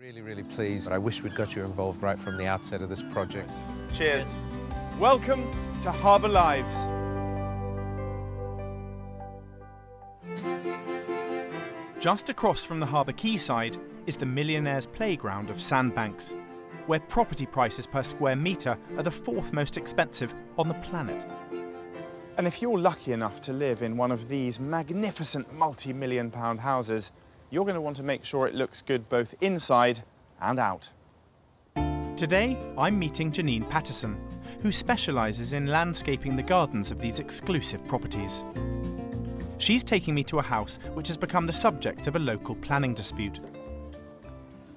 Really, really pleased. I wish we'd got you involved right from the outset of this project. Cheers. Welcome to Harbour Lives. Just across from the harbour quayside is the millionaire's playground of sandbanks, where property prices per square metre are the fourth most expensive on the planet. And if you're lucky enough to live in one of these magnificent multi-million-pound houses, you're going to want to make sure it looks good both inside and out. Today, I'm meeting Janine Pattison, who specialises in landscaping the gardens of these exclusive properties. She's taking me to a house which has become the subject of a local planning dispute.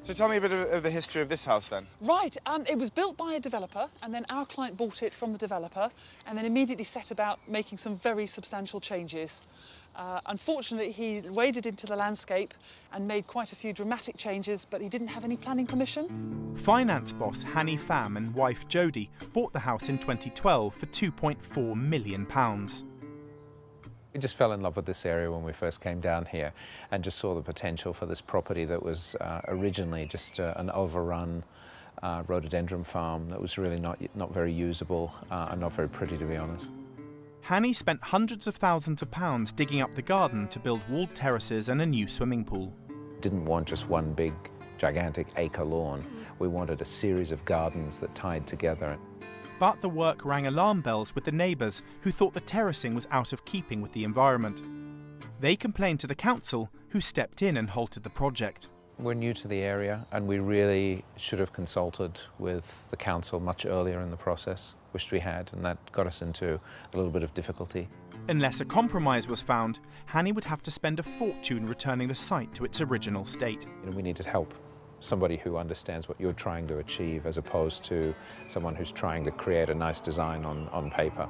So tell me a bit of the history of this house then. Right, it was built by a developer, and then our client bought it from the developer and then immediately set about making some very substantial changes. Unfortunately, he waded into the landscape and made quite a few dramatic changes, but he didn't have any planning permission. Finance boss Hanny Pham and wife Jodie bought the house in 2012 for £2.4 million. We just fell in love with this area when we first came down here and just saw the potential for this property that was originally just an overrun rhododendron farm that was really not very usable and not very pretty, to be honest. Hanny spent hundreds of thousands of pounds digging up the garden to build walled terraces and a new swimming pool. Didn't want just one big, gigantic acre lawn. We wanted a series of gardens that tied together. But the work rang alarm bells with the neighbours, who thought the terracing was out of keeping with the environment. They complained to the council, who stepped in and halted the project. We're new to the area and we really should have consulted with the council much earlier in the process. Wished we had, and that got us into a little bit of difficulty. Unless a compromise was found, Hanny would have to spend a fortune returning the site to its original state. We needed help. Somebody who understands what you're trying to achieve as opposed to someone who's trying to create a nice design on paper.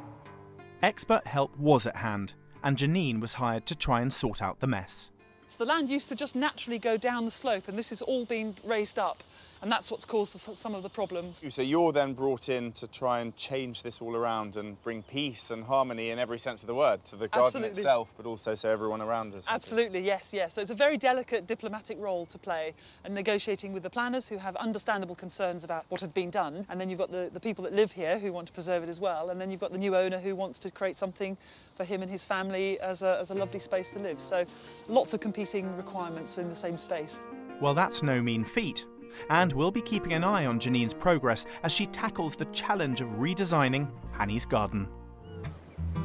Expert help was at hand, and Janine was hired to try and sort out the mess. So the land used to just naturally go down the slope, and this has all been raised up, and that's what's caused some of the problems. So you're then brought in to try and change this all around and bring peace and harmony in every sense of the word to the garden itself, but also so everyone around us. Absolutely, yes, yes. So it's a very delicate diplomatic role to play, and negotiating with the planners who have understandable concerns about what had been done, and then you've got the people that live here who want to preserve it as well, and then you've got the new owner who wants to create something for him and his family as a lovely space to live. So lots of competing requirements in the same space. Well, that's no mean feat. And we'll be keeping an eye on Janine's progress as she tackles the challenge of redesigning Hanny's garden.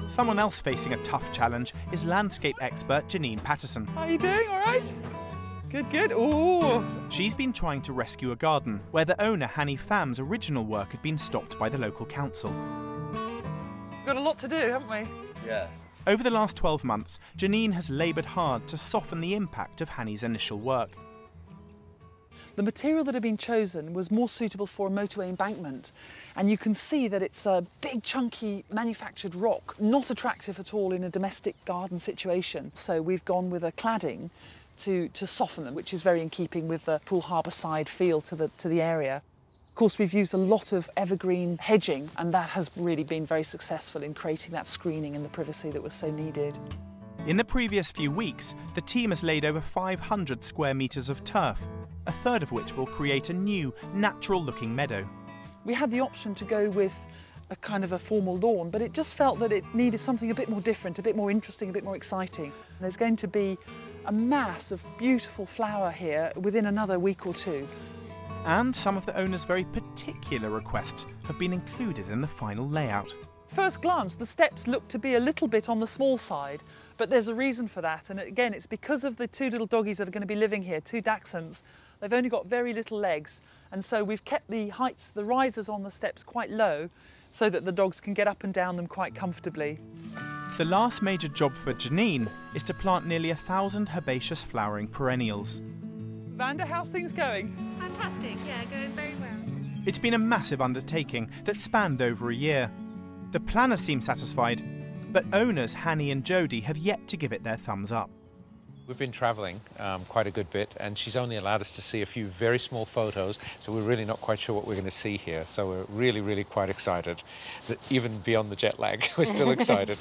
Someone else facing a tough challenge is landscape expert Janine Pattison. How are you doing? All right? Good, good. Ooh. She's been trying to rescue a garden where the owner Hanny Pham's original work had been stopped by the local council. We've got a lot to do, haven't we? Yeah. Over the last 12 months, Janine has laboured hard to soften the impact of Hanny's initial work. The material that had been chosen was more suitable for a motorway embankment, and you can see that it's a big chunky manufactured rock, not attractive at all in a domestic garden situation. So we've gone with a cladding to soften them, which is very in keeping with the Poole Harbour side feel to the area. Of course, we've used a lot of evergreen hedging, and that has really been very successful in creating that screening and the privacy that was so needed. In the previous few weeks, the team has laid over 500 square metres of turf, a third of which will create a new, natural-looking meadow. We had the option to go with a kind of a formal lawn, but it just felt that it needed something a bit more different, a bit more interesting, a bit more exciting. There's going to be a mass of beautiful flower here within another week or two. And some of the owner's very particular requests have been included in the final layout. First glance, the steps look to be a little bit on the small side, but there's a reason for that. And again, it's because of the two little doggies that are going to be living here, two dachshunds. They've only got very little legs, and so we've kept the heights, the risers on the steps quite low, so that the dogs can get up and down them quite comfortably. The last major job for Janine is to plant nearly 1,000 herbaceous flowering perennials. Vanda, how's things going? Fantastic, yeah, going very well. It's been a massive undertaking that spanned over a year. The planners seem satisfied, but owners Hanny and Jodie have yet to give it their thumbs up. We've been travelling quite a good bit, and she's only allowed us to see a few very small photos, so we're really not quite sure what we're going to see here. So we're really, really quite excited. Even beyond the jet lag, we're still excited.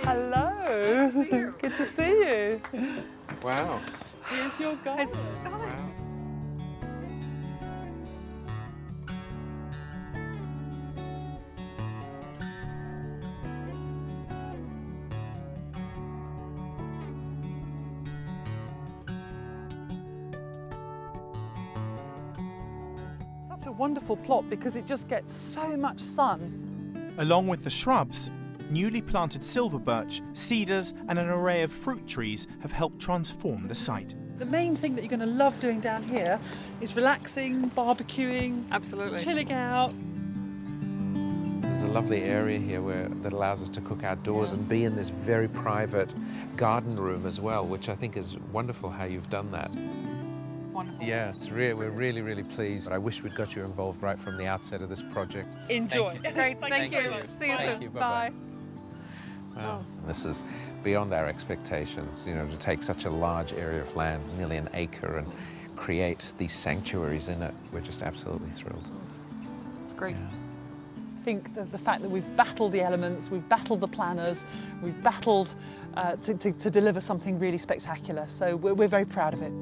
Hello. Good to see you. Wow. Here's your garden. It's stunning. Wow. Such a wonderful plot because it just gets so much sun. Along with the shrubs, newly planted silver birch, cedars and an array of fruit trees have helped transform the site. The main thing that you're going to love doing down here is relaxing, barbecuing, Absolutely. chilling out. There's a lovely area here that allows us to cook outdoors and be in this very private garden room as well, which I think is wonderful how you've done that. Wonderful. Yeah, we're really, really pleased. I wish we'd got you involved right from the outset of this project. Enjoy. Great. Thank you. See you Thank soon. you. Bye. Bye-bye. Wow. This is beyond our expectations, you know, to take such a large area of land, nearly an acre, and create these sanctuaries in it. We're just absolutely thrilled. It's great. Yeah. I think the fact that we've battled the elements, we've battled the planners, we've battled to deliver something really spectacular. So we're very proud of it.